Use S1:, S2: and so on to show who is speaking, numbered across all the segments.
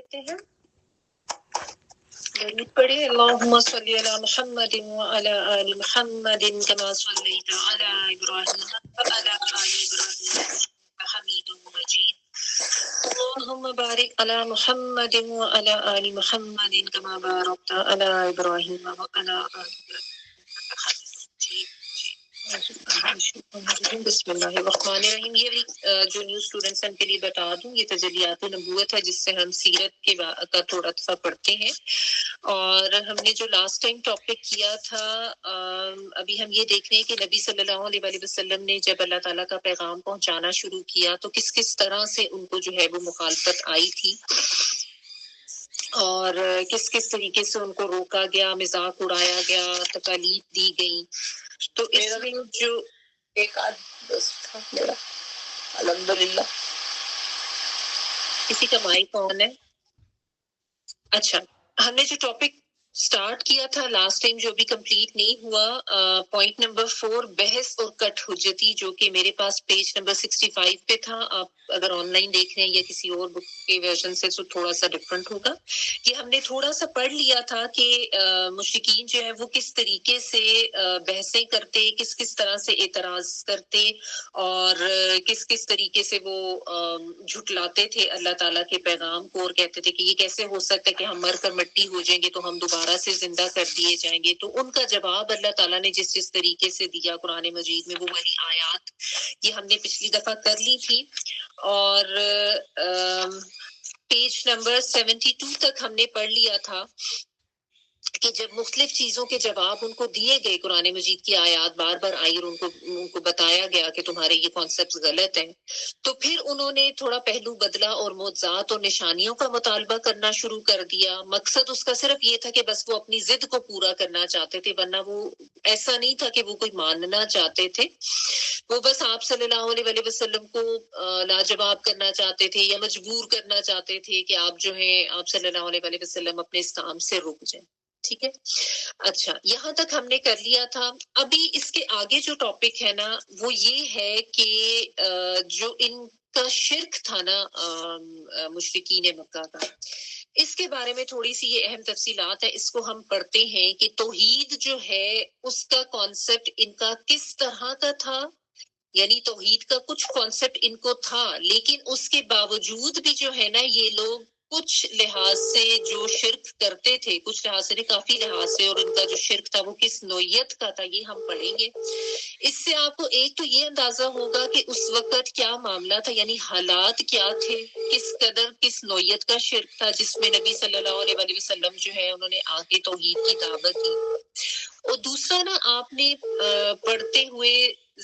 S1: لیتے ہیں. درود پڑھیں. اللهم صل علی محمد وعلی آل محمد كما صلیت علی ابراہیم وعلی آل ابراہیم حمید مجید. اللهم بارک علی محمد وعلی آل محمد كما بارکت علی ابراہیم وعلی آل ابراہیم حمید مجید. بسم اللہ الرحمن الرحیم. یہ بھی جو نیو اسٹوڈنٹس ہیں ان کے لیے بتا دوں، یہ تجلیات نبوت ہے جس سے ہم سیرت کا تھوڑا سا پڑھتے ہیں. اور ہم نے جو لاسٹ ٹائم ٹاپک کیا تھا، ابھی ہم یہ دیکھ رہے ہیں کہ نبی صلی اللہ علیہ وآلہ وسلم نے جب اللہ تعالیٰ کا پیغام پہنچانا شروع کیا تو کس کس طرح سے ان کو جو ہے وہ مخالفت آئی تھی، اور کس کس طریقے سے ان کو روکا گیا، مذاق اڑایا گیا، تکالیف دی گئی. تو اس میں جو
S2: ایک آدھ بس تھا میرا الحمدللہ.
S1: کسی کا مائک آن ہے؟ اچھا، ہم نے جو ٹاپک سٹارٹ کیا تھا لاسٹ ٹائم جو بھی کمپلیٹ نہیں ہوا، پوائنٹ نمبر 4 بحث اور کٹ حجتی، جو کہ میرے پاس پیج نمبر 65 پہ تھا. آپ اگر آن لائن دیکھ رہے ہیں یا کسی اور بک کے ورژن سے تو تھوڑا سا ڈفرنٹ ہوگا. کہ ہم نے تھوڑا سا پڑھ لیا تھا کہ مشرکین جو ہے وہ کس طریقے سے بحثیں کرتے، کس کس طرح سے اعتراض کرتے، اور کس کس طریقے سے وہ جھٹلاتے تھے اللہ تعالیٰ کے پیغام کو، اور کہتے تھے کہ یہ کیسے ہو سکتا ہے کہ ہم مر کر مٹی ہو جائیں گے تو ہم دوبارہ سے زندہ کر دیے جائیں گے. تو ان کا جواب اللہ تعالیٰ نے جس طریقے سے دیا قرآن مجید میں، وہ وہی آیات یہ ہم نے پچھلی دفعہ کر لی تھی. اور پیج نمبر 72 تک ہم نے پڑھ لیا تھا کہ جب مختلف چیزوں کے جواب ان کو دیے گئے، قرآن مجید کی آیات بار بار آئی اور ان کو بتایا گیا کہ تمہارے یہ کانسیپٹ غلط ہیں، تو پھر انہوں نے تھوڑا پہلو بدلا اور معجزات اور نشانیوں کا مطالبہ کرنا شروع کر دیا. مقصد اس کا صرف یہ تھا کہ بس وہ اپنی ضد کو پورا کرنا چاہتے تھے، ورنہ وہ ایسا نہیں تھا کہ وہ کوئی ماننا چاہتے تھے. وہ بس آپ صلی اللہ علیہ وآلہ وسلم کو لاجواب کرنا چاہتے تھے یا مجبور کرنا چاہتے تھے کہ آپ جو ہیں آپ صلی اللہ علیہ وآلہ وسلم اپنے اس کام سے رک جائیں. ٹھیک ہے. اچھا، یہاں تک ہم نے کر لیا تھا. ابھی اس کے آگے جو ٹاپک ہے نا وہ یہ ہے کہ جو ان کا شرک تھا نا مشرکین مکہ کا، اس کے بارے میں تھوڑی سی یہ اہم تفصیلات ہے. اس کو ہم پڑھتے ہیں کہ توحید جو ہے اس کا کانسیپٹ ان کا کس طرح کا تھا. یعنی توحید کا کچھ کانسیپٹ ان کو تھا، لیکن اس کے باوجود بھی جو ہے نا یہ لوگ کچھ لحاظ سے جو شرک کرتے تھے، کچھ لحاظ سے کافی لحاظ سے، اور ان کا جو شرک تھا وہ کس نوعیت کا تھا یہ ہم پڑھیں گے. اس سے آپ کو ایک تو یہ اندازہ ہوگا کہ اس وقت کیا معاملہ تھا، یعنی حالات کیا تھے، کس قدر کس نوعیت کا شرک تھا جس میں نبی صلی اللہ علیہ وآلہ وسلم جو ہے انہوں نے آ کے توحید کی دعوت دی. اور دوسرا نا آپ نے پڑھتے ہوئے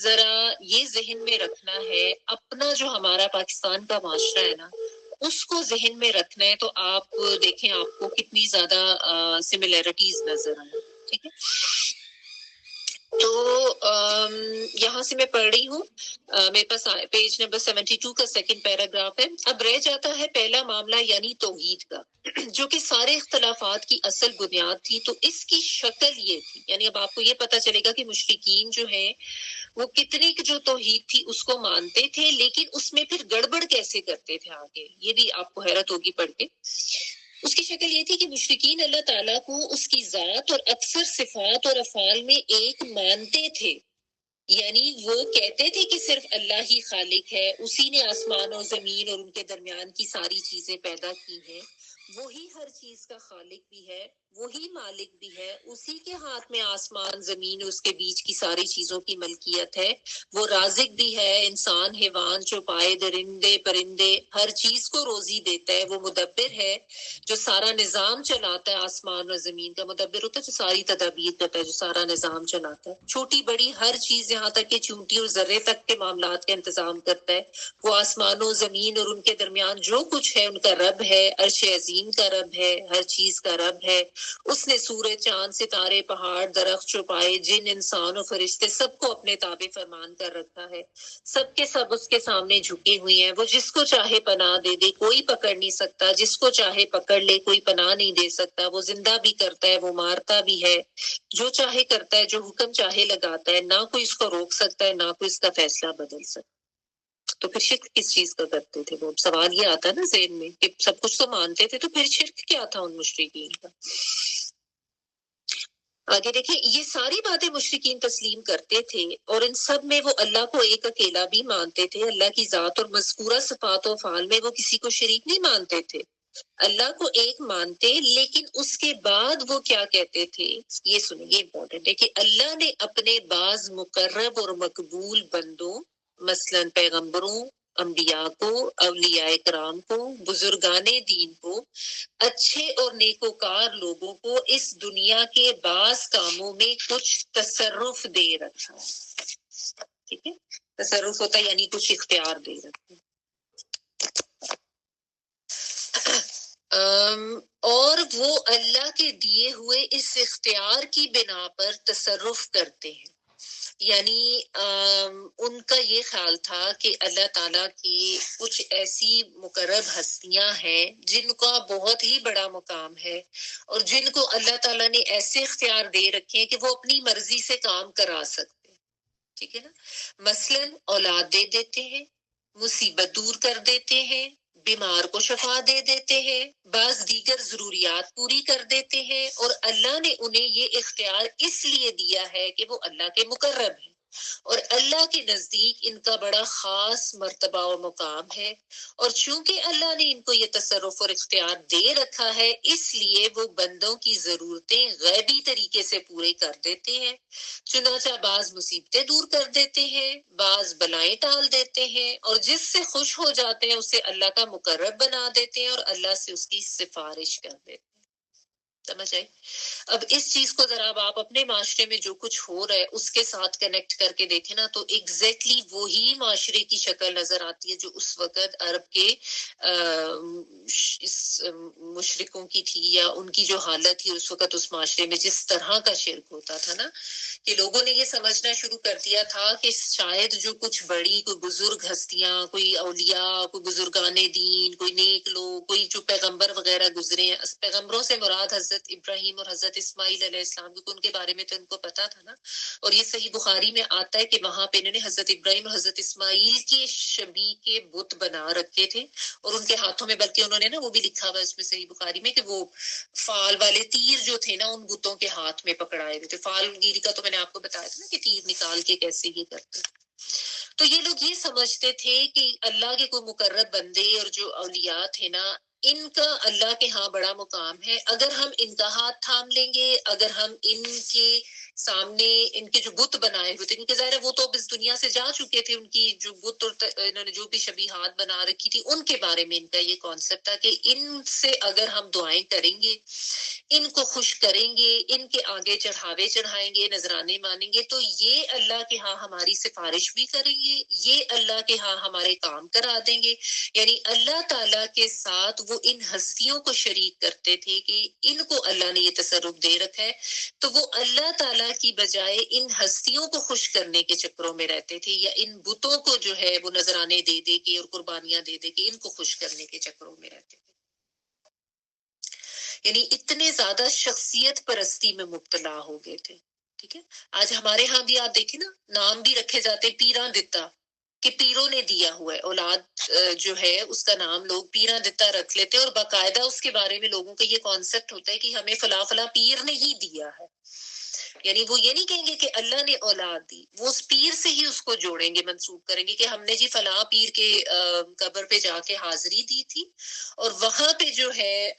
S1: ذرا یہ ذہن میں رکھنا ہے، اپنا جو ہمارا پاکستان کا معاشرہ ہے نا اس کو ذہن میں رکھنا ہے. تو آپ دیکھیں آپ کو کتنی زیادہ سملیرٹیز نظر آئیں. ٹھیک ہے. تو یہاں سے میں پڑھ رہی ہوں، میرے پاس پیج نمبر 72 کا سیکنڈ پیراگراف ہے. اب رہ جاتا ہے پہلا معاملہ یعنی توحید کا، جو کہ سارے اختلافات کی اصل بنیاد تھی. تو اس کی شکل یہ تھی، یعنی اب آپ کو یہ پتا چلے گا کہ مشرکین جو ہیں وہ کتنی جو توحید تھی اس کو مانتے تھے، لیکن اس میں پھر گڑبڑ کیسے کرتے تھے آگے، یہ بھی آپ کو حیرت ہوگی پڑھ کے. اس کی شکل یہ تھی کہ مشرکین اللہ تعالیٰ کو اس کی ذات اور اکثر صفات اور افعال میں ایک مانتے تھے. یعنی وہ کہتے تھے کہ صرف اللہ ہی خالق ہے، اسی نے آسمان اور زمین اور ان کے درمیان کی ساری چیزیں پیدا کی ہیں، وہی ہر چیز کا خالق بھی ہے، وہی مالک بھی ہے، اسی کے ہاتھ میں آسمان زمین اور اس کے بیچ کی ساری چیزوں کی ملکیت ہے. وہ رازق بھی ہے، انسان حیوان چوپائے درندے پرندے ہر چیز کو روزی دیتا ہے. وہ مدبر ہے جو سارا نظام چلاتا ہے. آسمان اور زمین کا مدبر ہوتا ہے جو ساری تدابیر کرتا ہے، جو سارا نظام چلاتا ہے. چھوٹی بڑی ہر چیز یہاں تک کہ چونٹی اور ذرے تک کے معاملات کا انتظام کرتا ہے. وہ آسمانوں زمین اور ان کے درمیان جو کچھ ہے ان کا رب ہے. عرش عظیم کا رب ہے، ہر چیز کا رب ہے. اس نے سورج چاند ستارے پہاڑ درخت چوپائے جن انسان اور فرشتے سب کو اپنے تابع فرمان کر رکھا ہے. سب کے سب اس کے سامنے جھکے ہوئے ہیں. وہ جس کو چاہے پناہ دے دے، کوئی پکڑ نہیں سکتا. جس کو چاہے پکڑ لے، کوئی پناہ نہیں دے سکتا. وہ زندہ بھی کرتا ہے، وہ مارتا بھی ہے. جو چاہے کرتا ہے، جو حکم چاہے لگاتا ہے. نہ کوئی اس کو روک سکتا ہے، نہ کوئی اس کا فیصلہ بدل سکتا. تو پھر شرک کس چیز کا کرتے تھے وہ؟ سوال یہ آتا نا ذہن میں کہ سب کچھ تو مانتے تھے، تو پھر شرک کیا تھا ان مشرکین کا؟ آگے دیکھیں، یہ ساری باتیں مشرکین تسلیم کرتے تھے، اور ان سب میں وہ اللہ کو ایک اکیلا بھی مانتے تھے۔ اللہ کی ذات اور مذکورہ صفات و افعال میں وہ کسی کو شریک نہیں مانتے تھے، اللہ کو ایک مانتے، لیکن اس کے بعد وہ کیا کہتے تھے؟ یہ سنیں، یہ امپورٹنٹ ہے کہ اللہ نے اپنے بعض مقرب اور مقبول بندوں، مثلاً پیغمبروں، انبیاء کو، اولیاء کرام کو، بزرگان دین کو، اچھے اور نیکوکار لوگوں کو اس دنیا کے بعض کاموں میں کچھ تصرف دے رکھا ہے۔ ٹھیک ہے، تصرف ہوتا ہے یعنی کچھ اختیار دے رکھا ہے۔ اور وہ اللہ کے دیے ہوئے اس اختیار کی بنا پر تصرف کرتے ہیں، یعنی ان کا یہ خیال تھا کہ اللہ تعالیٰ کی کچھ ایسی مقرب ہستیاں ہیں جن کا بہت ہی بڑا مقام ہے، اور جن کو اللہ تعالیٰ نے ایسے اختیار دے رکھے ہیں کہ وہ اپنی مرضی سے کام کرا سکتے ہیں۔ ٹھیک ہے نا، مثلاً اولاد دے دیتے ہیں، مصیبت دور کر دیتے ہیں، بیمار کو شفا دے دیتے ہیں، بعض دیگر ضروریات پوری کر دیتے ہیں، اور اللہ نے انہیں یہ اختیار اس لیے دیا ہے کہ وہ اللہ کے مقرب ہیں، اور اللہ کے نزدیک ان کا بڑا خاص مرتبہ اور مقام ہے، اور چونکہ اللہ نے ان کو یہ تصرف اور اختیار دے رکھا ہے، اس لیے وہ بندوں کی ضرورتیں غیبی طریقے سے پورے کر دیتے ہیں۔ چنانچہ بعض مصیبتیں دور کر دیتے ہیں، بعض بلائیں ٹال دیتے ہیں، اور جس سے خوش ہو جاتے ہیں اسے اللہ کا مقرب بنا دیتے ہیں، اور اللہ سے اس کی سفارش کر دیتے ہیں۔ سمجھ آئی؟ اب اس چیز کو ذرا آپ اپنے معاشرے میں جو کچھ ہو رہا ہے اس کے ساتھ کنیکٹ کر کے دیکھیں نا، تو ایگزیکٹلی وہی معاشرے کی شکل نظر آتی ہے جو اس وقت عرب کے اس مشرکوں کی تھی، یا ان کی جو حالت تھی اس وقت اس معاشرے میں جس طرح کا شرک ہوتا تھا نا، کہ لوگوں نے یہ سمجھنا شروع کر دیا تھا کہ شاید جو کچھ بڑی کوئی بزرگ ہستیاں، کوئی اولیاء، کوئی بزرگان دین، کوئی نیک لوگ، کوئی جو پیغمبر وغیرہ گزرے ہیں، پیغمبروں سے مراد حضرت ابراہیم اور حضرت اسماعیل علیہ السلام، کیونکہ ان کے بارے میں تو ان کو پتا تھا نا، اور یہ صحیح بخاری میں آتا ہے کہ وہاں پہ انہوں نے حضرت ابراہیم اور حضرت اسماعیل کے شبیہ کے بت بنا رکھے تھے، اور ان کے ہاتھوں میں بلکہ انہوں نے نا وہ بھی لکھا ہوا ہے اس میں صحیح بخاری میں کہ وہ فال والے تیر جو تھے نا ان بتوں کے ہاتھ میں پکڑائے ہوئے تھے۔ فال گیری کا تو میں نے آپ کو بتایا تھا نا کہ تیر نکال کے کیسے یہ کرتے۔ تو یہ لوگ یہ سمجھتے تھے کہ اللہ کے کوئی مقرب بندے اور جو اولیاء تھے نا، ان کا اللہ کے ہاں بڑا مقام ہے، اگر ہم ان کا ہاتھ تھام لیں گے، اگر ہم ان کے سامنے ان کے جو بت بنائے ہوئے تھے، کیونکہ ظاہر ہے وہ تو اب اس دنیا سے جا چکے تھے، ان کی جو بت اور انہوں نے جو بھی شبیہات بنا رکھی تھی ان کے بارے میں ان کا یہ کانسیپٹ تھا کہ ان سے اگر ہم دعائیں کریں گے، ان کو خوش کریں گے، ان کے آگے چڑھاوے چڑھائیں گے، نذرانے مانیں گے، تو یہ اللہ کے ہاں ہماری سفارش بھی کریں گے، یہ اللہ کے ہاں ہمارے کام کرا دیں گے۔ یعنی اللہ تعالیٰ کے ساتھ وہ ان ہستیوں کو شریک کرتے تھے کہ ان کو اللہ نے یہ تصرف دے رکھا ہے، تو وہ اللہ تعالیٰ کی بجائے ان ہستیوں کو خوش کرنے کے چکروں میں رہتے تھے، یا ان بتوں کو جو ہے وہ نذرانے دے دے کے اور قربانیاں دے دے کے ان کو خوش کرنے کے چکروں میں رہتے تھے۔ یعنی اتنے زیادہ شخصیت پرستی میں مبتلا ہو گئے تھے۔ ٹھیک ہے، آج ہمارے ہاں بھی آپ دیکھیں نا، نام بھی رکھے جاتے پیراں دتا، کہ پیروں نے دیا ہوا ہے اولاد جو ہے اس کا نام لوگ پیراں دتا رکھ لیتے ہیں، اور باقاعدہ اس کے بارے میں لوگوں کا یہ کانسیپٹ ہوتا ہے کہ ہمیں فلاں فلاں پیر نے ہی دیا ہے۔ یعنی وہ یہ نہیں کہیں گے کہ اللہ نے اولاد دی، وہ اس پیر سے ہی اس کو جوڑیں گے، منسوب کریں گے کہ ہم نے جی فلاں پیر کے قبر پہ جا کے حاضری دی تھی، اور وہاں پہ جو ہے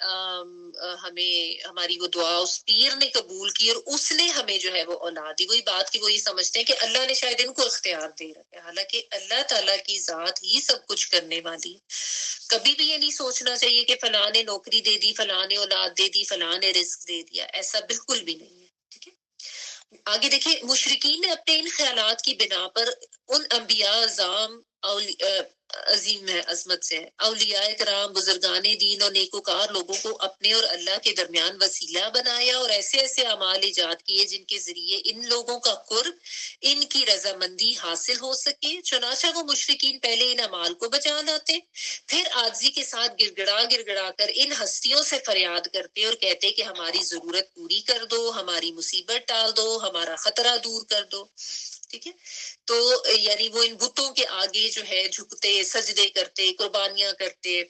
S1: ہمیں ہماری وہ دعا اس پیر نے قبول کی، اور اس نے ہمیں جو ہے وہ اولاد دی۔ وہی بات کہ وہ یہ سمجھتے ہیں کہ اللہ نے شاید ان کو اختیار دے رکھا ہے، حالانکہ اللہ تعالیٰ کی ذات ہی سب کچھ کرنے والی ہے۔ کبھی بھی یہ نہیں سوچنا چاہیے کہ فلاں نے نوکری دے دی، فلاں نے اولاد دے دی، فلاں نے رزق دے دیا، ایسا بالکل بھی نہیں ہے۔ ٹھیک ہے، آگے دیکھیں، مشرکین نے اپنے ان خیالات کی بنا پر ان انبیاء اعظام عظیم ہے، عظمت سے ہے، اولیاء کرام، بزرگان دین اور نیکوکار لوگوں کو اپنے اور اللہ کے درمیان وسیلہ بنایا، اور ایسے ایسے اعمال ایجاد کیے جن کے ذریعے ان لوگوں کا قرب، ان کی رضامندی حاصل ہو سکے۔ چنانچہ وہ مشرکین پہلے ان اعمال کو بجا لاتے، پھر عاجزی کے ساتھ گڑ گڑا کر ان ہستیوں سے فریاد کرتے اور کہتے کہ ہماری ضرورت پوری کر دو، ہماری مصیبت ٹال دو، ہمارا خطرہ دور کر دو۔ ٹھیک ہے. تو یعنی وہ ان بتوں کے آگے جو ہے جھکتے، سجدے کرتے، قربانیاں کرتے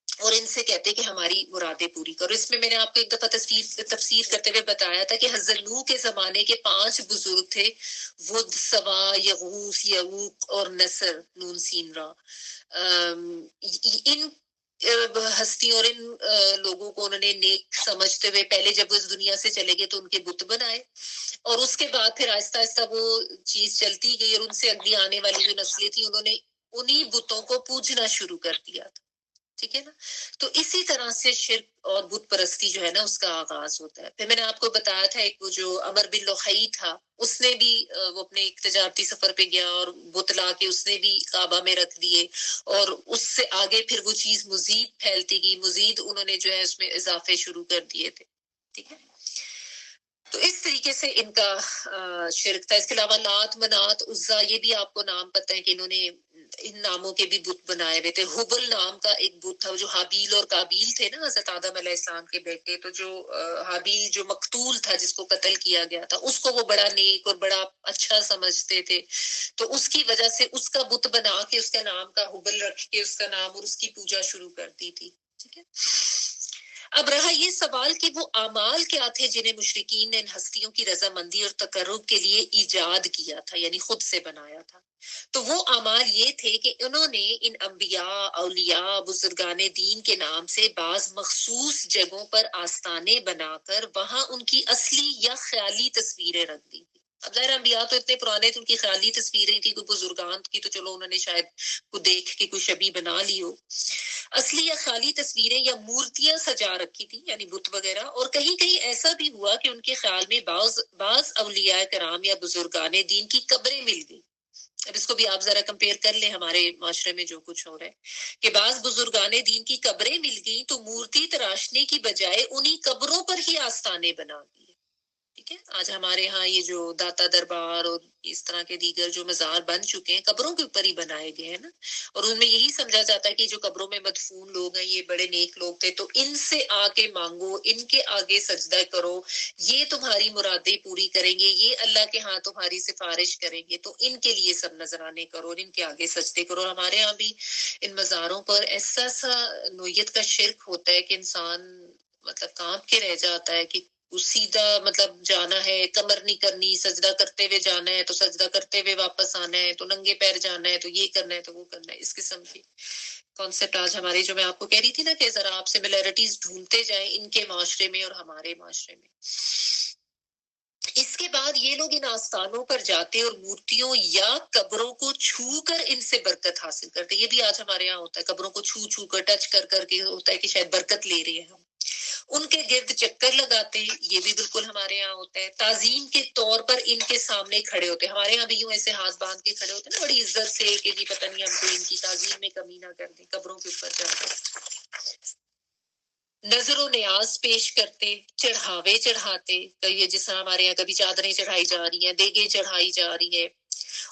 S1: اور ان سے کہتے کہ ہماری مرادیں پوری کرو. اس میں نے آپ کو ایک دفعہ تفسیر کرتے ہوئے بتایا تھا کہ حضرت نوح کے زمانے کے 5 بزرگ تھے، ود، سوا، یغوث، یعوق اور نصر، نون سین را. ان ہستیوں اور ان لوگوں کو انہوں نے نیک سمجھتے ہوئے پہلے جب وہ اس دنیا سے چلے گئے تو ان کے بت بنائے، اور اس کے بعد پھر آہستہ آہستہ وہ چیز چلتی گئی اور ان سے اگلی آنے والی جو نسلیں تھیں انہوں نے انہی بتوں کو پوجنا شروع کر دیا تھا. ٹھیک ہے نا. تو اسی طرح سے شرک اور بت پرستی جو ہے نا اس کا آغاز ہوتا ہے. پھر میں نے آپ کو بتایا تھا ایک وہ جو عمر بن لوحی تھا، اس نے بھی وہ اپنے ایک تجارتی سفر پہ گیا اور بت لا کے اس نے بھی کعبہ میں رکھ دیے، اور اس سے آگے پھر وہ چیز مزید پھیلتی گئی، مزید انہوں نے جو ہے اس میں اضافے شروع کر دیے تھے. ٹھیک ہے. تو اس طریقے سے ان کا شرک تھا. اس کے علاوہ لات، منات، عزا، یہ بھی آپ کو نام پتہ ہے کہ انہوں نے ان ناموں کے بھی بت بنائے ہوئے تھے. حبل نام کا ایک بت تھا جو حابیل اور قابیل تھے نا حضرت آدم علیہ السلام کے بیٹے، تو جو حابیل جو مقتول تھا جس کو قتل کیا گیا تھا اس کو وہ بڑا نیک اور بڑا اچھا سمجھتے تھے، تو اس کی وجہ سے اس کا بت بنا کے اس کا نام کا حبل رکھ کے اس کا نام اور اس کی پوجا شروع کر دی تھی. ٹھیک ہے. اب رہا یہ سوال کہ وہ اعمال کیا تھے جنہیں مشرکین نے ان ہستیوں کی رضامندی اور تقرب کے لیے ایجاد کیا تھا، یعنی خود سے بنایا تھا. تو وہ اعمال یہ تھے کہ انہوں نے ان انبیاء، اولیاء، بزرگان دین کے نام سے بعض مخصوص جگہوں پر آستانے بنا کر وہاں ان کی اصلی یا خیالی تصویریں رکھ دی. اب ظاہر انبیاء تو اتنے پرانے تھے، ان کی خیالی تصویریں تھی، کوئی بزرگان کی تو چلو انہوں نے شاید کو دیکھ کے کوئی شبیہ بنا لی ہو. اصلی یا خالی تصویریں یا مورتیاں سجا رکھی تھی، یعنی بت وغیرہ. اور کہیں کہیں ایسا بھی ہوا کہ ان کے خیال میں بعض اولیاء کرام یا بزرگان دین کی قبریں مل گئی. اب اس کو بھی آپ ذرا کمپیئر کر لیں ہمارے معاشرے میں جو کچھ ہو رہا ہے کہ بعض بزرگان دین کی قبریں مل گئی تو مورتی تراشنے کی بجائے انہی قبروں پر ہی آستانے بنا دیے. ٹھیک ہے. آج ہمارے ہاں یہ جو داتا دربار اور اس طرح کے دیگر جو مزار بن چکے ہیں قبروں کے اوپر ہی بنائے گئے ہیں نا، اور ان میں یہی سمجھا جاتا ہے کہ جو قبروں میں مدفون لوگ ہیں یہ بڑے نیک لوگ تھے، تو ان سے آ کے مانگو، ان کے آگے سجدہ کرو، یہ تمہاری مرادیں پوری کریں گے، یہ اللہ کے ہاں تمہاری سفارش کریں گے، تو ان کے لیے سب نذرانے کرو اور ان کے آگے سجدے کرو. اور ہمارے ہاں بھی ان مزاروں پر ایسا نوعیت کا شرک ہوتا ہے کہ انسان مطلب کانپ کے رہ جاتا ہے کہ سیدھا مطلب جانا ہے، کمر نہیں کرنی، سجدہ کرتے ہوئے جانا ہے تو سجدہ کرتے ہوئے واپس آنا ہے، تو ننگے پیر جانا ہے تو یہ کرنا ہے تو وہ کرنا ہے. اس قسم کی کانسیپٹ آج ہمارے جو میں آپ کو کہہ رہی تھی نا کہ ذرا آپ سملیرٹیز ڈھونڈتے جائیں ان کے معاشرے میں اور ہمارے معاشرے میں. اس کے بعد یہ لوگ ان آستانوں پر جاتے اور مورتیوں یا قبروں کو چھو کر ان سے برکت حاصل کرتے. یہ بھی آج ہمارے یہاں ہوتا ہے، قبروں کو چھو چھو کر ٹچ کر کر کے ہوتا ہے کہ شاید برکت لے رہے ہیں ہم. ان کے گرد چکر لگاتے ہیں، یہ بھی بالکل ہمارے یہاں ہوتا ہے. تعظیم کے طور پر ان کے سامنے کھڑے ہوتے ہیں. ہمارے یہاں بھی یوں ایسے ہاتھ باندھ کے کھڑے ہوتے ہیں نا بڑی عزت سے کہ جی پتہ نہیں ہم کو ان کی تعظیم میں کمی نہ کر دیں. قبروں کے اوپر جا کر نظر و نیاز پیش کرتے، چڑھاوے چڑھاتے، یہ جس طرح ہمارے یہاں کبھی چادریں چڑھائی جا رہی ہیں، دیگیں چڑھائی جا رہی ہے،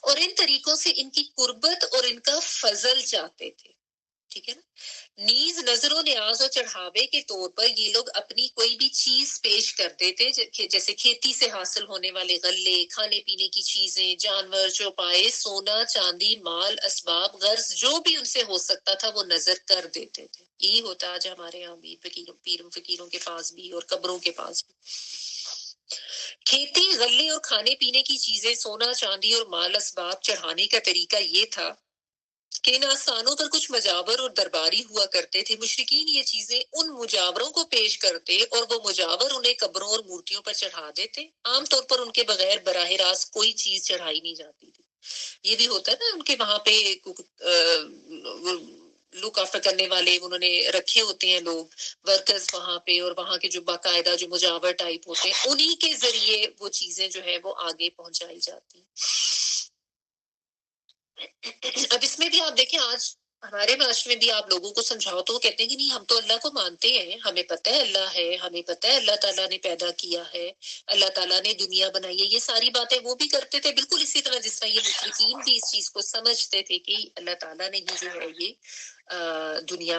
S1: اور ان طریقوں سے ان کی قربت اور ان کا فضل چاہتے تھے. ٹھیک ہے نا. نیز نظر و نیاز اور چڑھاوے کے طور پر یہ لوگ اپنی کوئی بھی چیز پیش کرتے تھے، جیسے کھیتی سے حاصل ہونے والے غلے، کھانے پینے کی چیزیں، جانور، چوپائے، سونا، چاندی، مال، اسباب، غرض جو بھی ان سے ہو سکتا تھا وہ نظر کر دیتے تھے. یہی ہوتا آج ہمارے یہاں بھی پیروں فقیروں کے پاس بھی اور قبروں کے پاس بھی. کھیتی، غلے اور کھانے پینے کی چیزیں، سونا، چاندی اور مال اسباب چڑھانے کا طریقہ یہ تھا کہ ان آستانوں پر کچھ مجاور اور درباری ہوا کرتے تھے. مشرکین یہ چیزیں ان مجاوروں کو پیش کرتے اور وہ مجاور انہیں قبروں اور مورتیوں پر چڑھا دیتے. عام طور پر ان کے بغیر براہ راست کوئی چیز چڑھائی نہیں جاتی تھی. یہ بھی ہوتا ہے نا ان کے وہاں پہ لک آفٹر کرنے والے انہوں نے رکھے ہوتے ہیں لوگ ورکرز وہاں پہ، اور وہاں کے جو باقاعدہ جو مجاور ٹائپ ہوتے ہیں انہی کے ذریعے وہ چیزیں جو ہے وہ آگے پہنچائی جاتی ہیں. اب اس میں بھی آپ دیکھیں آج ہمارے معاشرے میں بھی آپ لوگوں کو سمجھاؤ تو وہ کہتے ہیں کہ نہیں ہم تو اللہ کو مانتے ہیں، ہمیں پتہ ہے اللہ ہے، ہمیں پتہ ہے اللہ تعالیٰ نے پیدا کیا ہے، اللہ تعالیٰ نے دنیا بنائی ہے. یہ ساری باتیں وہ بھی کرتے تھے بالکل اسی طرح جس طرح یہ مشرکین بھی اس چیز کو سمجھتے تھے کہ اللہ تعالیٰ نے ہی جو ہے یہ دنیا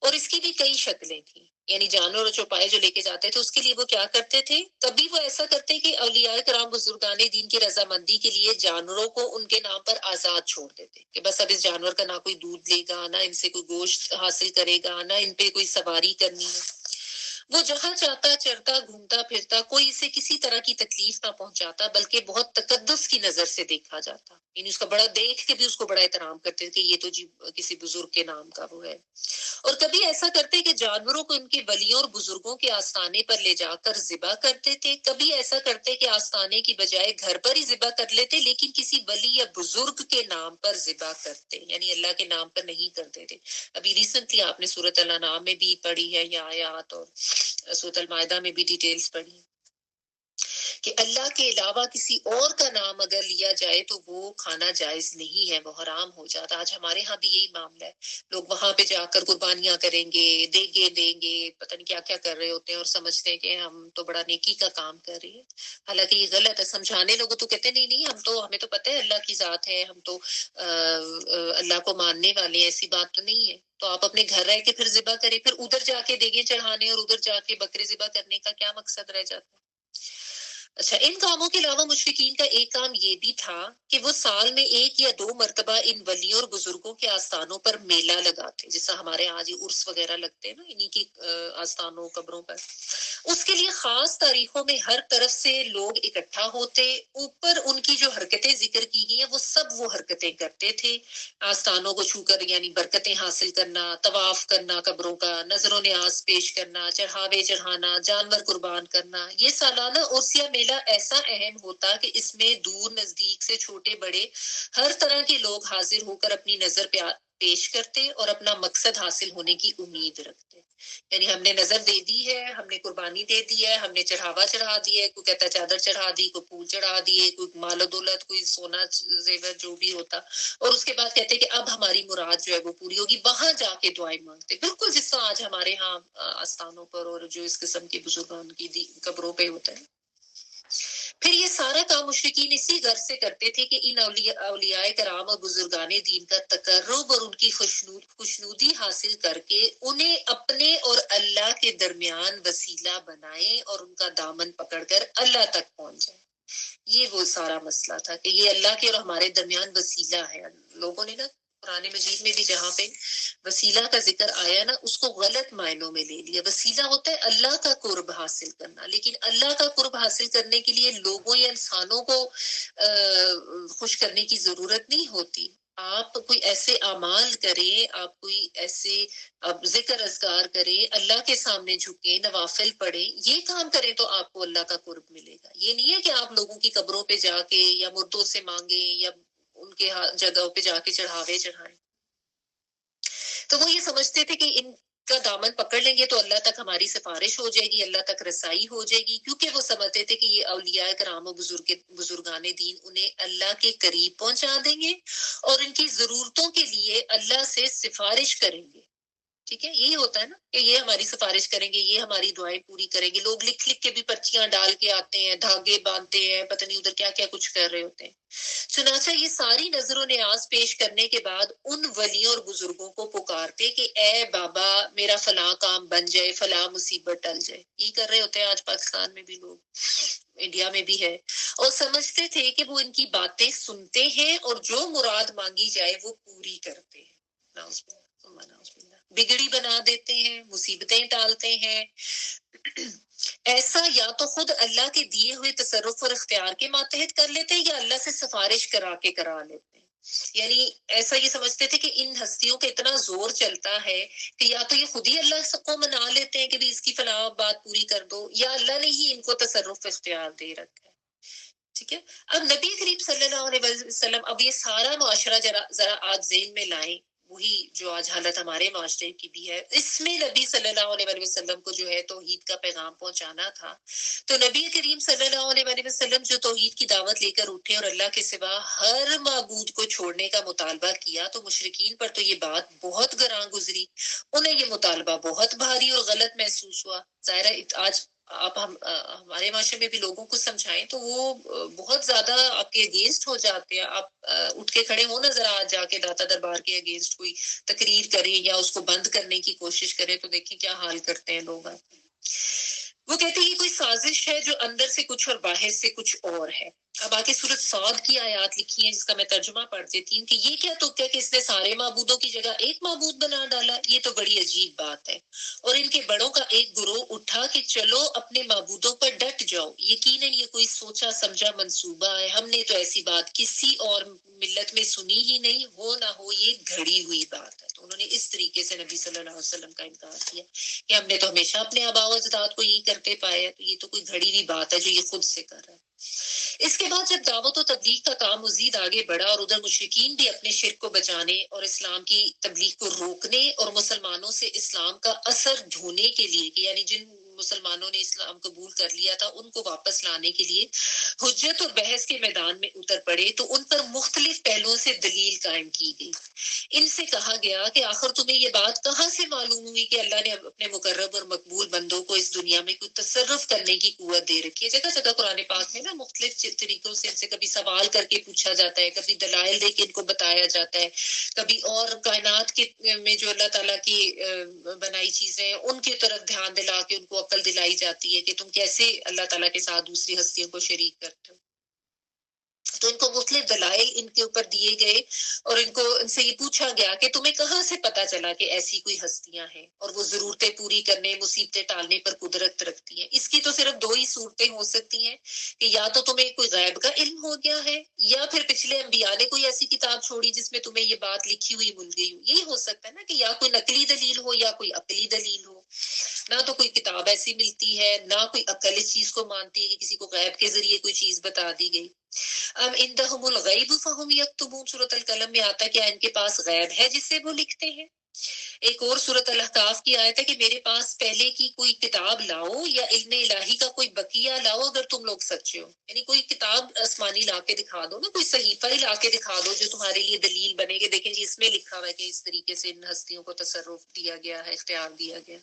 S1: اور اس کی بھی کئی شکلیں تھیں. یعنی جانور اور چوپائے جو لے کے جاتے تھے اس کے لیے وہ کیا کرتے تھے؟ کبھی وہ ایسا کرتے کہ اولیاء کرام بزرگان دین کی رضامندی کے لیے جانوروں کو ان کے نام پر آزاد چھوڑ دیتے کہ بس اب اس جانور کا نہ کوئی دودھ لے گا، نہ ان سے کوئی گوشت حاصل کرے گا، نہ ان پہ کوئی سواری کرنی ہے. وہ جہاں چاہتا چرتا گھومتا پھرتا، کوئی اسے کسی طرح کی تکلیف نہ پہنچاتا، بلکہ بہت تقدس کی نظر سے دیکھا جاتا. یعنی اس کا بڑا دیکھ کے بھی اس کو بڑا احترام کرتے کہ یہ تو جی کسی بزرگ کے نام کا وہ ہے. اور کبھی ایسا کرتے کہ جانوروں کو ان کے ولیوں اور بزرگوں کے آستانے پر لے جا کر ذبح کرتے تھے. کبھی ایسا کرتے کہ آستانے کی بجائے گھر پر ہی ذبح کر لیتے، لیکن کسی ولی یا بزرگ کے نام پر ذبح کرتے، یعنی اللہ کے نام پر نہیں کرتے تھے. ابھی ریسنٹلی آپ نے سورۃ الانعام میں بھی پڑھی ہے یہ آیات، اور سورۃ المائدہ میں بھی ڈیٹیلز پڑھی کہ اللہ کے علاوہ کسی اور کا نام اگر لیا جائے تو وہ کھانا جائز نہیں ہے، وہ حرام ہو جاتا. آج ہمارے ہاں بھی یہی معاملہ ہے. لوگ وہاں پہ جا کر قربانیاں کریں گے، دیں گے، پتہ نہیں کیا کیا کر رہے ہوتے ہیں، اور سمجھتے ہیں کہ ہم تو بڑا نیکی کا کام کر رہے ہیں. حالانکہ یہ غلط ہے. سمجھانے لوگوں تو کہتے نہیں ہمیں تو پتہ ہے اللہ کی ذات ہے، ہم تو اللہ کو ماننے والے ہیں، ایسی بات تو نہیں ہے. تو آپ اپنے گھر رہ کے پھر ذبح کریں، پھر ادھر جا کے دیگیں چڑھانے اور ادھر جا کے بکرے ذبح کرنے کا کیا مقصد رہ جاتا ہے؟ اچھا، ان کاموں کے علاوہ مشرکین کا ایک کام یہ بھی تھا کہ وہ سال میں 1 یا 2 مرتبہ ان ولیوں اور بزرگوں کے آستانوں پر میلہ لگاتے، جیسا ہمارے آج عرس وغیرہ لگتے ہیں نا انہی کی آستانوں قبروں پر. اس کے لیے خاص تاریخوں میں ہر طرف سے لوگ اکٹھا ہوتے. اوپر ان کی جو حرکتیں ذکر کی گئی ہیں وہ سب وہ حرکتیں کرتے تھے. آستانوں کو چھو کر یعنی برکتیں حاصل کرنا، طواف کرنا قبروں کا، نظر و نیاز پیش کرنا، چڑھاوے چڑھانا، جانور قربان کرنا. یہ سالانہ عرس یا میلہ ایسا اہم ہوتا کہ اس میں دور نزدیک سے چھوٹے بڑے ہر طرح کے لوگ حاضر ہو کر اپنی نظر پیش کرتے اور اپنا مقصد حاصل ہونے کی امید رکھتے. یعنی ہم نے نظر دے دی ہے، ہم نے قربانی دے دی ہے، ہم نے چڑھاوا چڑھا دی ہے، کوئی کہتا چادر چڑھا دی، کوئی پھول چڑھا دیے، کوئی مال و دولت، کوئی سونا زیور جو بھی ہوتا، اور اس کے بعد کہتے کہ اب ہماری مراد جو ہے وہ پوری ہوگی. وہاں جا کے دعائیں مانگتے، بالکل جس طرح آج ہمارے ہاں آستانوں پر اور جو اس قسم کے بزرگان کی قبروں پہ ہوتا ہے. پھر یہ سارا کام مشرکین اسی غرض سے کرتے تھے کہ ان اولیاء کرام اور بزرگان دین کا تقرب اور ان کی خوشنودی حاصل کر کے انہیں اپنے اور اللہ کے درمیان وسیلہ بنائیں اور ان کا دامن پکڑ کر اللہ تک پہنچ جائیں. یہ وہ سارا مسئلہ تھا کہ یہ اللہ کے اور ہمارے درمیان وسیلہ ہے. لوگوں نے نا قرآن مجید میں بھی جہاں پہ وسیلہ کا ذکر آیا نا اس کو غلط معنوں میں لے لیا. وسیلہ ہوتا ہے اللہ کا قرب حاصل کرنا، لیکن اللہ کا قرب حاصل کرنے کے لیے لوگوں یا انسانوں کو خوش کرنے کی ضرورت نہیں ہوتی. آپ کوئی ایسے اعمال کریں، آپ کوئی ایسے ذکر اذکار کریں، اللہ کے سامنے جھکیں، نوافل پڑھیں، یہ کام کریں تو آپ کو اللہ کا قرب ملے گا. یہ نہیں ہے کہ آپ لوگوں کی قبروں پہ جا کے یا مردوں سے مانگیں یا ان کے جگہوں پہ جا کے چڑھاوے چڑھائیں. تو وہ یہ سمجھتے تھے کہ ان کا دامن پکڑ لیں گے تو اللہ تک ہماری سفارش ہو جائے گی، اللہ تک رسائی ہو جائے گی، کیونکہ وہ سمجھتے تھے کہ یہ اولیاء کرام و بزرگان دین انہیں اللہ کے قریب پہنچا دیں گے اور ان کی ضرورتوں کے لیے اللہ سے سفارش کریں گے. ٹھیک ہے، یہی ہوتا ہے نا کہ یہ ہماری سفارش کریں گے، یہ ہماری دعائیں پوری کریں گے. لوگ لکھ کے بھی پرچیاں ڈال کے آتے ہیں، دھاگے باندھتے ہیں، پتہ نہیں ادھر کیا کیا کچھ کر رہے ہوتے ہیں. چنانچہ یہ ساری نظر و نیاز پیش کرنے کے بعد ان ولیوں اور بزرگوں کو پکارتے کہ اے بابا میرا فلاں کام بن جائے، فلاں مصیبت ٹل جائے. یہ کر رہے ہوتے ہیں آج پاکستان میں بھی لوگ، انڈیا میں بھی ہے. اور سمجھتے تھے کہ وہ ان کی باتیں سنتے ہیں اور جو مراد مانگی جائے وہ پوری کرتے ہیں. نعوذ باللہ، بگڑی بنا دیتے ہیں، مصیبتیں ٹالتے ہیں. ایسا یا تو خود اللہ کے دیے ہوئے تصرف اور اختیار کے ماتحت کر لیتے ہیں یا اللہ سے سفارش کرا لیتے ہیں. یعنی ایسا یہ سمجھتے تھے کہ ان ہستیوں کا اتنا زور چلتا ہے کہ یا تو یہ خود ہی اللہ سب کو منا لیتے ہیں کہ بھی اس کی فلاں بات پوری کر دو، یا اللہ نے ہی ان کو تصرف اختیار دے رکھا ہے. ٹھیک ہے. اب نبی کریم صلی اللہ علیہ وسلم اب یہ سارا معاشرہ ذرا آج ذہن میں لائیں، وہی جو آج حالت ہمارے معاشرے کی بھی ہے. اس میں نبی صلی اللہ علیہ وسلم کو جو ہے توحید کا پیغام پہنچانا تھا. تو نبی کریم صلی اللہ علیہ وسلم جو توحید کی دعوت لے کر اٹھے اور اللہ کے سوا ہر معبود کو چھوڑنے کا مطالبہ کیا تو مشرکین پر تو یہ بات بہت گراں گزری. انہیں یہ مطالبہ بہت بھاری اور غلط محسوس ہوا. ظاہر ہے آج آپ ہمارے معاشرے میں بھی لوگوں کو سمجھائیں تو وہ بہت زیادہ آپ کے اگینسٹ ہو جاتے ہیں. آپ اٹھ کے کھڑے ہو نا ذرا جا کے داتا دربار کے اگینسٹ کوئی تقریر کریں یا اس کو بند کرنے کی کوشش کریں تو دیکھیں کیا حال کرتے ہیں لوگ. وہ کہتے ہیں کہ کوئی سازش ہے جو اندر سے کچھ اور باہر سے کچھ اور ہے. اب آگے سورۃ صاد کی آیات لکھی ہیں جس کا میں ترجمہ پڑھ دیتی ہوں کہ یہ کیا تک ہے کہ اس نے سارے معبودوں کی جگہ ایک معبود بنا ڈالا. یہ تو بڑی عجیب بات ہے. اور ان کے بڑوں کا ایک گروہ اٹھا کہ چلو اپنے معبودوں پر ڈٹ جاؤ. یقیناً یہ کوئی سوچا سمجھا منصوبہ ہے. ہم نے تو ایسی بات کسی اور ملت میں سنی ہی نہیں. ہو نہ ہو یہ گھڑی ہوئی بات ہے. تو انہوں نے اس طریقے سے نبی صلی اللہ علیہ وسلم کا انکار کیا کہ ہم نے تو ہمیشہ اپنے آباء و اجداد کو یہ کرتے پائے ہیں. تو یہ تو کوئی گھڑی ہوئی بات ہے جو یہ خود سے کر رہا ہے. اس کے بعد جب دعوت و تبلیغ کا کام مزید آگے بڑھا اور ادھر مشرکین بھی اپنے شرک کو بچانے اور اسلام کی تبلیغ کو روکنے اور مسلمانوں سے اسلام کا اثر ڈھونے کے لیے کہ یعنی جن مسلمانوں نے اسلام قبول کر لیا تھا ان کو واپس لانے کے لیے حجت اور بحث کے میدان میں اتر پڑے تو ان پر مختلف پہلوؤں سے دلیل قائم کی گئی. ان سے کہا گیا کہ آخر تمہیں یہ بات کہاں سے معلوم ہوئی کہ اللہ نے اپنے مقرب اور مقبول بندوں کو اس دنیا میں کوئی تصرف کرنے کی قوت دے رکھی ہے. جگہ جگہ قرآن پاک میں نا مختلف طریقوں سے ان سے کبھی سوال کر کے پوچھا جاتا ہے, کبھی دلائل دے کے ان کو بتایا جاتا ہے, کبھی اور کائنات کے میں جو اللہ تعالیٰ کی بنائی چیزیں ہیں ان کی طرف دھیان دلا کے ان کو عقل دلائی جاتی ہے کہ تم کیسے اللہ تعالیٰ کے ساتھ دوسری ہستیوں کو شریک کرتے ہو. تو ان کو مختلف دلائل ان کے اوپر دیے گئے اور ان سے یہ پوچھا گیا کہ تمہیں کہاں سے پتا چلا کہ ایسی کوئی ہستیاں ہیں اور وہ ضرورتیں پوری کرنے مصیبتیں ٹالنے پر قدرت رکھتی ہیں. اس کی تو صرف دو ہی صورتیں ہو سکتی ہیں کہ یا تو تمہیں کوئی غیب کا علم ہو گیا ہے یا پھر پچھلے انبیاء نے کوئی ایسی کتاب چھوڑی جس میں تمہیں یہ بات لکھی ہوئی مل گئی ہو. یہی ہو سکتا ہے نا کہ یا کوئی نقلی دلیل ہو یا کوئی عقلی دلیل ہو. نہ تو کوئی کتاب ایسی ملتی ہے نہ کوئی عقل اس چیز کو مانتی ہے کہ کسی کو غیب کے ذریعے کوئی چیز بتا دی گئی. ام عندهم الغیب فهم یکتبون سورۃ القلم میں آتا ہے کہ ان کے پاس غیب ہے جسے وہ لکھتے ہیں. ایک اور سورۃ الاحقاف کی آیت ہے کہ میرے پاس پہلے کی کوئی کتاب لاؤ یا علم الہی کا کوئی بقیہ لاؤ اگر تم لوگ سچے ہو. یعنی کوئی کتاب آسمانی لا کے دکھا دو نا, کوئی صحیفہ ہی لا کے دکھا دو جو تمہارے لیے دلیل بنے گی. دیکھیں جی اس میں لکھا ہوا ہے کہ اس طریقے سے ان ہستیوں کو تصرف دیا گیا ہے, اختیار دیا گیا.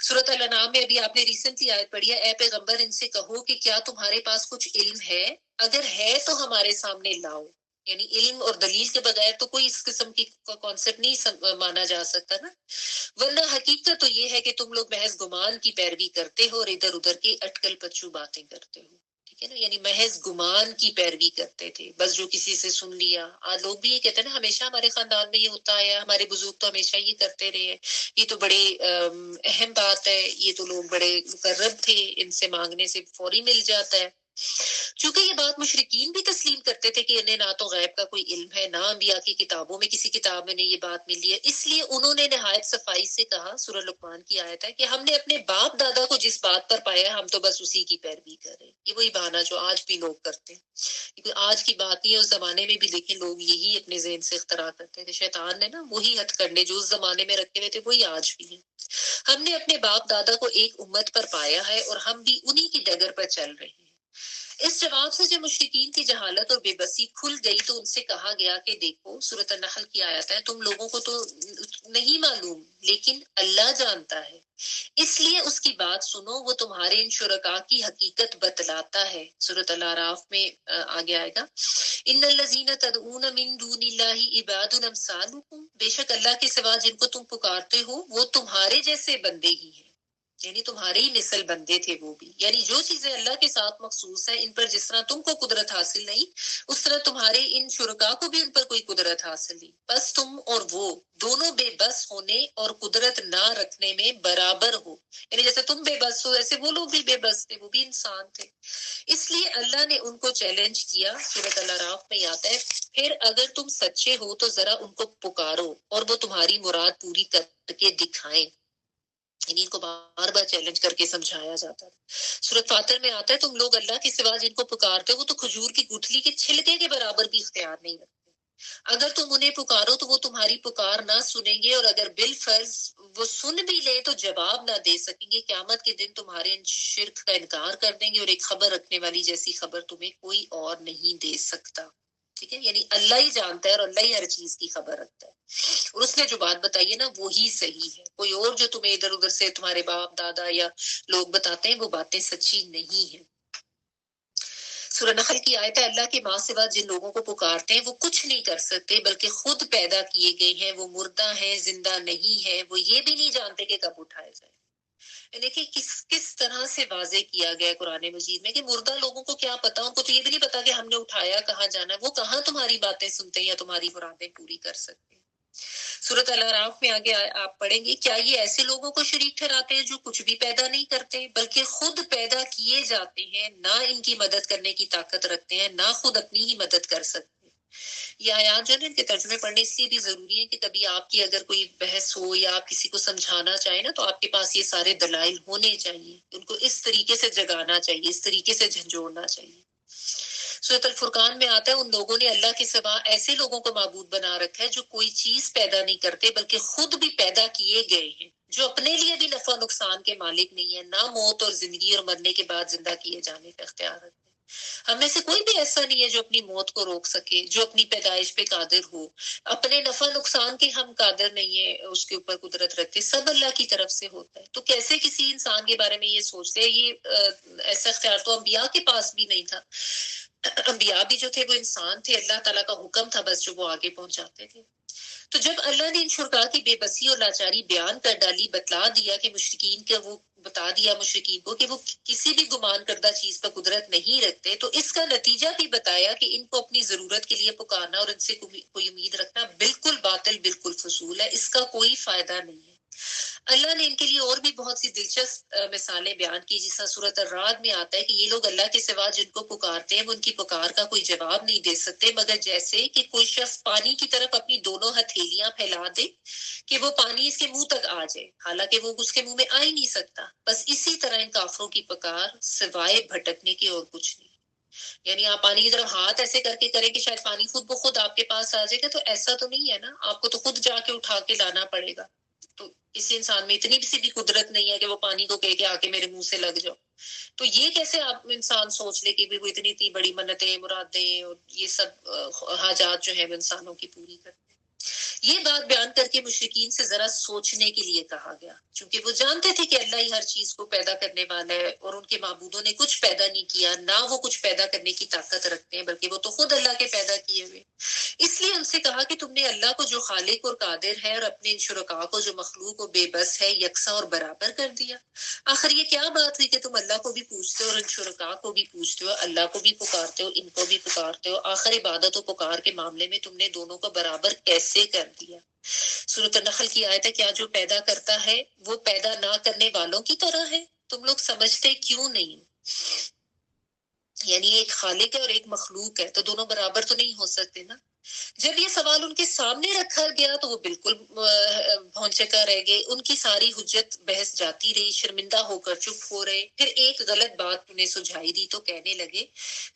S1: سورۃ الانعام میں ابھی آپ نے ریسنٹلی آیت پڑھی ہے, اے پیغمبر ان سے کہو کہ کیا تمہارے پاس کچھ علم ہے, اگر ہے تو ہمارے سامنے لاؤ. یعنی علم اور دلیل کے بغیر تو کوئی اس قسم کی کانسیپٹ نہیں مانا جا سکتا نا. ورنہ حقیقت تو یہ ہے کہ تم لوگ محض گمان کی پیروی کرتے ہو اور ادھر ادھر کی اٹکل پچو باتیں کرتے ہو. ٹھیک ہے نا, یعنی محض گمان کی پیروی کرتے تھے بس جو کسی سے سن لیا. آج لوگ بھی یہ کہتے ہیں نا ہمیشہ ہمارے خاندان میں یہ ہوتا ہے, ہمارے بزرگ تو ہمیشہ یہ کرتے رہے, یہ تو بڑے اہم بات ہے, یہ تو لوگ بڑے مقرب تھے, ان سے مانگنے سے فوری مل جاتا ہے. چونکہ یہ بات مشرکین بھی تسلیم کرتے تھے کہ انہیں نہ تو غیب کا کوئی علم ہے نہ انبیاء کی کتابوں میں کسی کتاب میں یہ بات ملی ہے, اس لیے انہوں نے نہایت صفائی سے کہا, سورہ لقمان کی آیت ہے, کہ ہم نے اپنے باپ دادا کو جس بات پر پایا ہم تو بس اسی کی پیروی کر رہے ہیں. یہ وہی بہانہ جو آج بھی لوگ کرتے ہیں, کیونکہ آج کی بات نہیں ہے, اس زمانے میں بھی لیکن لوگ یہی اپنے ذہن سے اختراع کرتے تھے. شیطان نے نا وہی ہتھ کنڈے جو اس زمانے میں رکھے ہوئے تھے وہی آج بھی ہیں. ہم نے اپنے باپ دادا کو ایک امت پر پایا ہے اور ہم بھی انہی کی ڈگر پر چل رہے ہیں. اس جواب سے جب مشرکین کی جہالت اور بے بسی کھل گئی تو ان سے کہا گیا کہ دیکھو سورۃ النحل کی آیت ہے, تم لوگوں کو تو نہیں معلوم لیکن اللہ جانتا ہے, اس لیے اس کی بات سنو, وہ تمہارے ان شرکاء کی حقیقت بتلاتا ہے. سورۃ الاعراف میں آگے آئے گا, ان الذین تدعون من دون اللہ عباد امثالکم, بے شک اللہ کے سوا جن کو تم پکارتے ہو وہ تمہارے جیسے بندے ہی ہیں. یعنی تمہاری ہی نسل بندے تھے وہ بھی. یعنی جو چیزیں اللہ کے ساتھ مخصوص ہیں ان پر جس طرح تم کو قدرت حاصل نہیں اس طرح تمہارے ان شرکاء کو بھی ان پر کوئی قدرت حاصل نہیں. بس تم اور وہ دونوں بے بس ہونے اور قدرت نہ رکھنے میں برابر ہو. یعنی جیسے تم بے بس ہو ایسے وہ لوگ بھی بے بس تھے, وہ بھی انسان تھے. اس لیے اللہ نے ان کو چیلنج کیا. سورۃ الاعراف میں آتا ہے, پھر اگر تم سچے ہو تو ذرا ان کو پکارو اور وہ تمہاری مراد پوری کر کے دکھائیں. ان کو بار بار چیلنج کر کے سمجھایا جاتا ہے. سورۃ فاتر میں آتا ہے, تم لوگ اللہ کے سوا جن کو پکارتے ہو تو کھجور کی گٹھلی کے چھلکے کے برابر بھی اختیار نہیں رکھتے. اگر تم انہیں پکارو تو وہ تمہاری پکار نہ سنیں گے, اور اگر بالفرض وہ سن بھی لے تو جواب نہ دے سکیں گے. قیامت کے دن تمہارے ان شرک کا انکار کر دیں گے اور ایک خبر رکھنے والی جیسی خبر تمہیں کوئی اور نہیں دے سکتا. ٹھیک ہے، یعنی اللہ ہی جانتا ہے اور اللہ ہی ہر چیز کی خبر رکھتا ہے، اور اس نے جو بات بتائی ہے نا وہی صحیح ہے، کوئی اور جو تمہیں ادھر ادھر سے تمہارے باپ دادا یا لوگ بتاتے ہیں وہ باتیں سچی نہیں ہیں۔ سورہ نحل کی آیت ہے، اللہ کے ماں سوا جن لوگوں کو پکارتے ہیں وہ کچھ نہیں کر سکتے بلکہ خود پیدا کیے گئے ہیں، وہ مردہ ہیں زندہ نہیں ہے، وہ یہ بھی نہیں جانتے کہ کب اٹھائے جائیں۔ دیکھیں کس طرح سے واضح کیا گیا ہے قرآن مجید میں کہ مردہ لوگوں کو کیا پتا، ان کو تو یہ بھی نہیں پتا کہ ہم نے اٹھایا کہاں جانا ہے، وہ کہاں تمہاری باتیں سنتے ہیں یا تمہاری مرادیں پوری کر سکتے ہیں۔ سورۃ الاعراف میں آگے آپ پڑھیں گے، کیا یہ ایسے لوگوں کو شریک ٹھہراتے ہیں جو کچھ بھی پیدا نہیں کرتے بلکہ خود پیدا کیے جاتے ہیں، نہ ان کی مدد کرنے کی طاقت رکھتے ہیں، نہ خود اپنی ہی مدد کر سکتے ہیں۔ یہ آیات جو ہے نا ان کے ترجمے پڑھنے اس لیے بھی ضروری ہے کہ کبھی آپ کی اگر کوئی بحث ہو یا آپ کسی کو سمجھانا چاہیں نا تو آپ کے پاس یہ سارے دلائل ہونے چاہیے، ان کو اس طریقے سے جگانا چاہیے، اس طریقے سے جھنجھوڑنا چاہیے۔ سورۃ الفرقان میں آتا ہے، ان لوگوں نے اللہ کے سوا ایسے لوگوں کو معبود بنا رکھا ہے جو کوئی چیز پیدا نہیں کرتے بلکہ خود بھی پیدا کیے گئے ہیں، جو اپنے لیے بھی نفع نقصان کے مالک نہیں ہے، نہ موت اور زندگی اور مرنے کے بعد زندہ کیے جانے کا اختیار رکھتے ہیں۔ ہم میں سے کوئی بھی ایسا نہیں ہے جو اپنی موت کو روک سکے، جو اپنی پیدائش پہ قادر ہو، اپنے نفع نقصان کے ہم قادر نہیں ہے، اس کے اوپر قدرت رکھتے، سب اللہ کی طرف سے ہوتا ہے۔ تو کیسے کسی انسان کے بارے میں یہ سوچتے ہیں؟ یہ ایسا اختیار تو انبیاء کے پاس بھی نہیں تھا۔ انبیاء بھی جو تھے وہ انسان تھے، اللہ تعالیٰ کا حکم تھا بس جو وہ آگے پہنچاتے تھے۔ تو جب اللہ نے ان شرکاء کی بے بسی اور لاچاری بیان کر ڈالی، بتلا دیا کہ مشرکین کا وہ بتا دیا مشرکین کو کہ وہ کسی بھی گمان کردہ چیز پر قدرت نہیں رکھتے، تو اس کا نتیجہ بھی بتایا کہ ان کو اپنی ضرورت کے لیے پکارنا اور ان سے کوئی امید رکھنا بالکل باطل، بالکل فضول ہے، اس کا کوئی فائدہ نہیں ہے۔ اللہ نے ان کے لیے اور بھی بہت سی دلچسپ مثالیں بیان کی، جس طرح سورۃ الرعد میں آتا ہے کہ یہ لوگ اللہ کے سوا جن کو پکارتے ہیں وہ ان کی پکار کا کوئی جواب نہیں دے سکتے، مگر جیسے کہ کوئی شخص پانی کی طرف اپنی دونوں ہتھیلیاں پھیلا دے کہ وہ پانی اس کے منہ تک آ جائے، حالانکہ وہ اس کے منہ میں آ ہی نہیں سکتا۔ بس اسی طرح ان کافروں کی پکار سوائے بھٹکنے کی اور کچھ نہیں۔ یعنی آپ پانی کی طرف ہاتھ ایسے کر کے کریں کہ شاید پانی خود بخود آپ کے پاس آ جائے گا، تو ایسا تو نہیں ہے نا، آپ کو تو خود جا کے اٹھا کے لانا پڑے گا۔ تو کسی انسان میں اتنی سی بھی قدرت نہیں ہے کہ وہ پانی کو کہہ کے آ کے میرے منہ سے لگ جاؤ۔ تو یہ کیسے آپ انسان سوچ لے کہ وہ اتنی بڑی منتیں مرادیں اور یہ سب حاجات جو ہے وہ انسانوں کی پوری کرتے ہیں۔ یہ بات بیان کر کے مشرکین سے ذرا سوچنے کے لیے کہا گیا، چونکہ وہ جانتے تھے کہ اللہ ہی ہر چیز کو پیدا کرنے والا ہے اور ان کے معبودوں نے کچھ پیدا نہیں کیا، نہ وہ کچھ پیدا کرنے کی طاقت رکھتے ہیں بلکہ وہ تو خود اللہ کے پیدا کیے ہوئے۔ اس لیے ان سے کہا کہ تم نے اللہ کو جو خالق اور قادر ہے اور اپنے ان شرکاء کو جو مخلوق و بے بس ہے یکساں اور برابر کر دیا۔ آخر یہ کیا بات ہوئی کہ تم اللہ کو بھی پوچھتے ہو اور ان شرکاء کو بھی پوچھتے ہو، اللہ کو بھی پکارتے ہو، ان کو بھی پکارتے ہو، آخر عبادت و پکار کے معاملے میں تم نے دونوں کو برابر کیسے کر دیا؟ سورۃ النحل کی آیت ہے، کیا جو پیدا کرتا ہے وہ پیدا نہ کرنے والوں کی طرح ہے؟ تم لوگ سمجھتے کیوں نہیں؟ یعنی ایک خالق ہے اور ایک مخلوق ہے، تو دونوں برابر تو نہیں ہو سکتے نا۔ جب یہ سوال ان کے سامنے رکھا گیا تو وہ بالکل بھونچکا رہ گئے، ان کی ساری حجت بحث جاتی رہی، شرمندہ ہو کر چپ ہو رہے۔ پھر ایک غلط بات انہیں سجھائی دی تو کہنے لگے،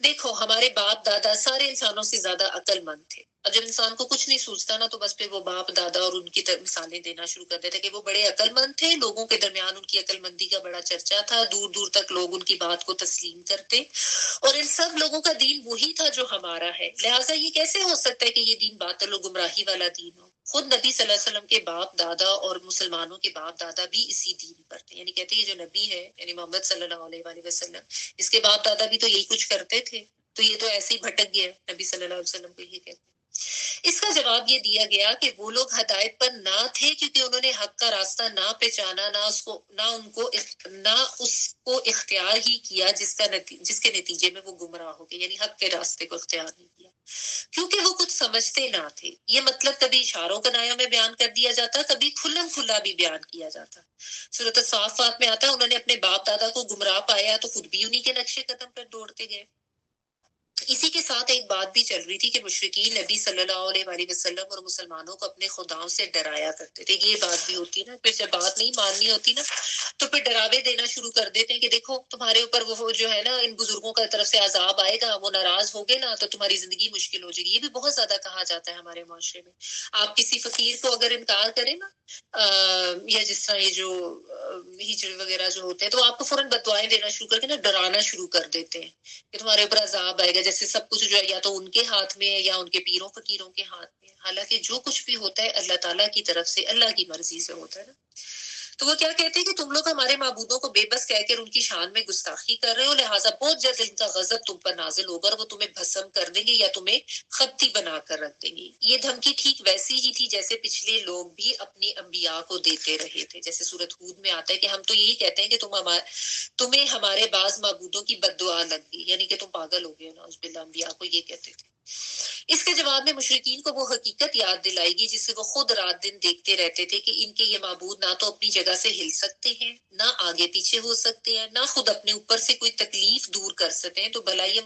S1: دیکھو ہمارے باپ دادا سارے انسانوں سے زیادہ عقل مند تھے۔ اب جب انسان کو کچھ نہیں سوچتا نا تو بس پھر وہ باپ دادا اور ان کی مثالیں دینا شروع کر دیتے کہ وہ بڑے عقل مند تھے، لوگوں کے درمیان ان کی عقل مندی کا بڑا چرچا تھا، دور دور تک لوگ ان کی بات کو تسلیم کرتے، اور ان سب لوگوں کا دین وہی تھا جو ہمارا ہے، لہٰذا یہ کیسے ہو سکتا ہے کہ یہ دین باطل و گمراہی والا دین ہو؟ خود نبی صلی اللہ علیہ وسلم کے باپ دادا اور مسلمانوں کے باپ دادا بھی اسی دین پر تھے، یعنی کہتے ہیں یہ جو نبی ہے یعنی محمد صلی اللہ علیہ وآلہ وسلم، اس کے باپ دادا بھی تو یہی کچھ کرتے تھے، تو یہ تو ایسے ہی بھٹک گیا۔ نبی صلی اللہ علیہ وسلم کو یہ کہتے ہیں۔ اس کا جواب یہ دیا گیا کہ وہ لوگ ہدایت پر نہ تھے کیونکہ انہوں نے حق کا راستہ نہ پہچانا، نہ اس کو اختیار ہی کیا جس کے نتیجے میں وہ گمراہ ہو گئے، یعنی حق کے راستے کو اختیار نہیں کیا کیونکہ وہ کچھ سمجھتے نہ تھے۔ یہ مطلب کبھی اشاروں کنایوں میں بیان کر دیا جاتا، کبھی کھلم کھلا بھی بیان کیا جاتا۔ سورۃ الصافات میں آتا ہے، انہوں نے اپنے باپ دادا کو گمراہ پایا تو خود بھی انہی کے نقشے قدم پر دوڑتے گئے۔ اسی کے ساتھ ایک بات بھی چل رہی تھی کہ مشرکین نبی صلی اللہ علیہ وآلہ وسلم اور مسلمانوں کو اپنے خداؤں سے ڈرایا کرتے تھے۔ یہ بات بھی ہوتی ہے نا، پھر جب بات نہیں ماننی ہوتی نا تو پھر ڈراوے دینا شروع کر دیتے ہیں کہ دیکھو تمہارے اوپر وہ جو ہے نا ان بزرگوں کی طرف سے عذاب آئے گا، وہ ناراض ہو گئے نا تو تمہاری زندگی مشکل ہو جائے گی۔ یہ بھی بہت زیادہ کہا جاتا ہے ہمارے معاشرے میں۔ آپ کسی فقیر کو اگر انکار کریں نا یا جس طرح یہ جو ہجڑے وغیرہ جو ہوتے ہیں تو آپ کو فوراً بد دعائیں دینا شروع کر کے نا ڈرانا شروع کر دیتے ہیں کہ تمہارے اوپر عذاب آئے گا، جیسے جیسے سب کچھ جو ہے یا تو ان کے ہاتھ میں ہے یا ان کے پیروں فقیروں کے ہاتھ میں ہے، حالانکہ جو کچھ بھی ہوتا ہے اللہ تعالیٰ کی طرف سے، اللہ کی مرضی سے ہوتا ہے نا۔ تو وہ کیا کہتے ہیں کہ تم لوگ ہمارے معبودوں کو بے بس کہہ کر ان کی شان میں گستاخی کر رہے ہو، لہٰذا بہت جلد ان کا غضب تم پر نازل ہوگا اور وہ تمہیں بھسم کر دیں گے یا تمہیں خبتی بنا کر رکھ دیں گے۔ یہ دھمکی ٹھیک ویسی ہی تھی جیسے پچھلے لوگ بھی اپنے انبیاء کو دیتے رہے تھے، جیسے سورۃ ہود میں آتا ہے کہ ہم تو یہی کہتے ہیں کہ تمہیں ہمارے بعض معبودوں کی بد دعا لگ گئی، یعنی کہ تم پاگل ہو گئے، نعوذ باللہ، انبیاء کو یہ کہتے تھے۔ اس کے جواب میں مشرکین کو وہ حقیقت یاد دلائی گی جسے وہ خود رات دن دیکھتے رہتے تھے کہ ان کے یہ معبود نہ تو اپنی جگہ سے ہل سکتے ہیں، نہ آگے پیچھے ہو سکتے ہیں، نہ خود اپنے اوپر سے کوئی تکلیف دور کر سکتے ہیں، تو بھلا یہ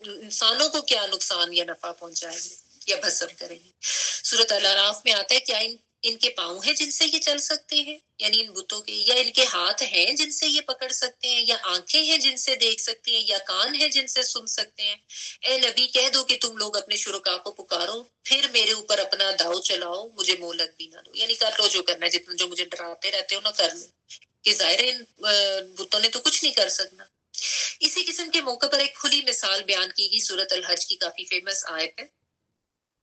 S1: انسانوں کو کیا نقصان یا نفع پہنچائیں گے یا بھسم کریں گے۔ سورۃ الاعراف میں آتا ہے کیا ان کے پاؤں ہیں جن سے یہ چل سکتے ہیں، یعنی ان بتوں کے، یا ان کے ہاتھ ہیں جن سے یہ پکڑ سکتے ہیں، یا آنکھیں ہیں جن سے دیکھ سکتے ہیں، یا کان ہیں جن سے سن سکتے ہیں۔ اے نبی کہہ دو کہ تم لوگ اپنے شرکا کو پکارو، پھر میرے اوپر اپنا داؤ چلاؤ، مجھے مہلت بھی نہ دو، یعنی کر لو جو کرنا ہے، جتنا جو مجھے ڈراتے رہتے ہو نا کر لو، کہ ظاہر ہے ان بتوں نے تو کچھ نہیں کر سکنا۔ اسی قسم کے موقع پر ایک کھلی مثال بیان کی گئی سورۃ الحج کی کافی فیمس آیت ہے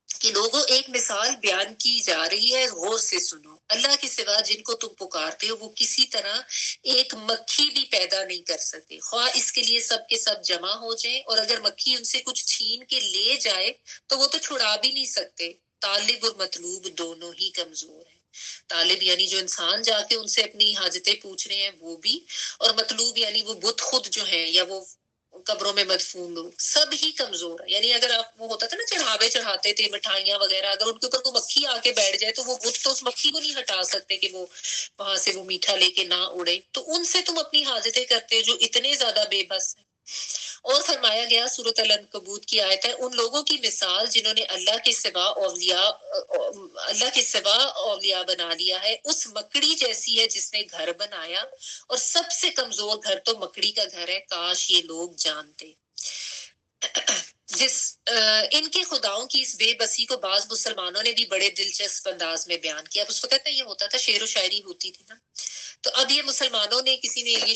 S1: کہ لوگوں ایک مثال بیان کی جا رہی ہے، غور سے سنو۔ اللہ کے سوا جن کو تم پکارتے ہو وہ کسی طرح ایک مکھی بھی پیدا نہیں کر سکتے، خواہ اس کے لیے سب کے سب جمع ہو جائیں، اور اگر مکھی ان سے کچھ چھین کے لے جائے تو وہ تو چھڑا بھی نہیں سکتے۔ طالب اور مطلوب دونوں ہی کمزور ہیں۔ طالب یعنی جو انسان جا کے ان سے اپنی حاجتیں پوچھ رہے ہیں وہ بھی، اور مطلوب یعنی وہ بت خود جو ہیں یا وہ قبروں میں مدفون لوگ، سب ہی کمزور ہے۔ یعنی اگر آپ وہ ہوتا تھا نا چڑھاوے چڑھاتے تھے مٹھائیاں وغیرہ، اگر ان کے اوپر کوئی مکھی آ کے بیٹھ جائے تو وہ بت تو اس مکھی کو نہیں ہٹا سکتے کہ وہ وہاں سے وہ میٹھا لے کے نہ اڑے، تو ان سے تم اپنی حاجتیں کرتے جو اتنے زیادہ بے بس ہیں۔ اور فرمایا گیا سورۃ العنکبوت کی آیت ہے، ان لوگوں کی مثال جنہوں نے اللہ کے سوا اولیاء بنا لیا ہے، اس مکڑی جیسی ہے جس نے گھر بنایا، اور سب سے کمزور گھر تو مکڑی کا گھر ہے، کاش یہ لوگ جانتے۔ ان کے خداؤں کی اس بے بسی کو بعض مسلمانوں نے بھی بڑے دلچسپ انداز میں بیان کیا۔ اب اس وقت یہ ہوتا تھا شعر و شاعری ہوتی تھی نا، تو اب یہ مسلمانوں نے کسی نے یہ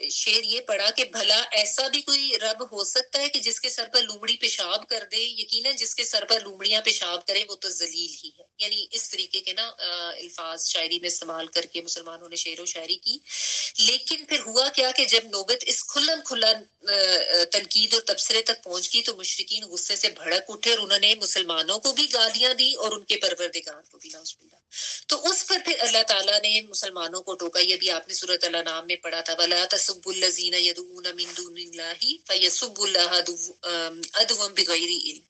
S1: شعر یہ پڑھا کہ بھلا ایسا بھی کوئی رب ہو سکتا ہے کہ جس کے سر پر لومڑی پیشاب کر دے؟ یقیناً جس کے سر پر لومڑیاں پیشاب کرے وہ تو ذلیل ہی ہے۔ یعنی اس طریقے کے نا الفاظ شاعری میں استعمال کر کے مسلمانوں نے شعر و شاعری کی۔ لیکن پھر ہوا کیا کہ جب نوبت اس کھلم کھلا تنقید اور تبصرے تک پہنچ گئی تو مشرکین غصے سے بھڑک اٹھے اور انہوں نے مسلمانوں کو بھی گالیاں دی اور ان کے پروردگار کو بھی، نعوذ باللہ۔ تو اس پر پھر اللہ تعالیٰ نے مسلمانوں کو ٹوکا، یہ بھی آپ نے سورۃ الانعام میں پڑھا تھا، وَلَا تَسُبُّوا الَّذِينَ يَدْعُونَ مِن دُونِ اللَّهِ فَيَسُبُّوا اللَّهَ عَدْوًا بِغَيْرِ عِلْمٍ،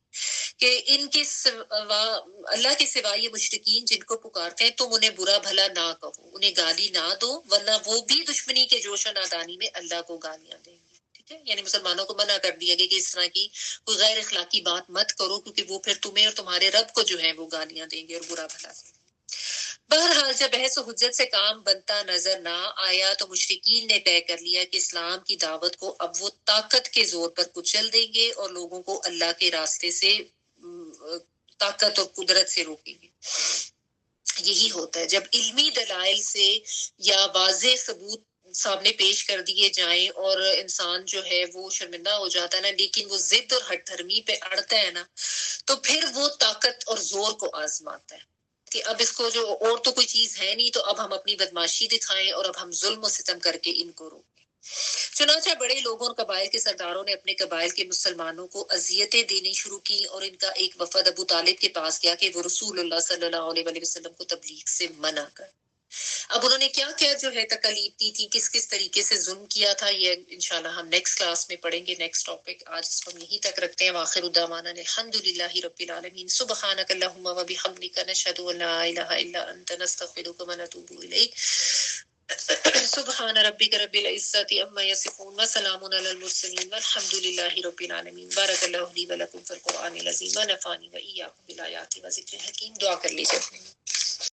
S1: کہ ان کے سوا، اللہ کے سوا یہ مشرکین جن کو پکارتے ہیں تم انہیں برا بھلا نہ کہو، انہیں گالی نہ دو، ورنہ وہ بھی دشمنی کے جوش و نادانی میں اللہ کو گالیاں دیں گے۔ ٹھیک ہے، یعنی مسلمانوں کو منع کر دیا گیا کہ اس طرح کی کوئی غیر اخلاقی بات مت کرو، کیونکہ وہ پھر تمہیں اور تمہارے رب کو جو ہے وہ گالیاں دیں گے اور برا بھلا دیں گے۔ بہرحال جب بحث و حجت سے کام بنتا نظر نہ آیا تو مشرکین نے طے کر لیا کہ اسلام کی دعوت کو اب وہ طاقت کے زور پر کچل دیں گے اور لوگوں کو اللہ کے راستے سے طاقت اور قدرت سے روکیں گے۔ یہی ہوتا ہے جب علمی دلائل سے یا واضح ثبوت سامنے پیش کر دیے جائیں اور انسان جو ہے وہ شرمندہ ہو جاتا ہے نا، لیکن وہ ضد اور ہٹ دھرمی پہ اڑتا ہے نا، تو پھر وہ طاقت اور زور کو آزماتا ہے کہ اب اس کو جو اور تو کوئی چیز ہے نہیں، تو اب ہم اپنی بدماشی دکھائیں اور اب ہم ظلم و ستم کر کے ان کو روکیں۔ چنانچہ بڑے لوگوں اور قبائل کے سرداروں نے اپنے قبائل کے مسلمانوں کو اذیتیں دینی شروع کی، اور ان کا ایک وفد ابو طالب کے پاس گیا کہ وہ رسول اللہ صلی اللہ علیہ وسلم کو تبلیغ سے منع کر۔ اب انہوں نے کیا کیا جو ہے تکالیف دی تھی، کس کس طریقے سے ظلم کیا تھا، یہ انشاءاللہ ہم نیکسٹ کلاس میں پڑھیں گے، نیکسٹ ٹاپک۔ آج اس کو ہم یہیں تک رکھتے ہیں۔ وآخر دعوانا الحمدللہ رب العالمین، سبحانک اللہم وبحمدک، نشہد ان لا الہ الا انت، نستغفرک ونتوب الیک۔ سبحان ربک رب العزۃ عما یصفون وسلام علی المرسلین والحمد للہ رب العالمین۔ بارک اللہ لی ولکم فی القرآن العظیم ونفعنی وإیاکم بالآیات وذکر الحکیم۔ دعا کر لیجیے۔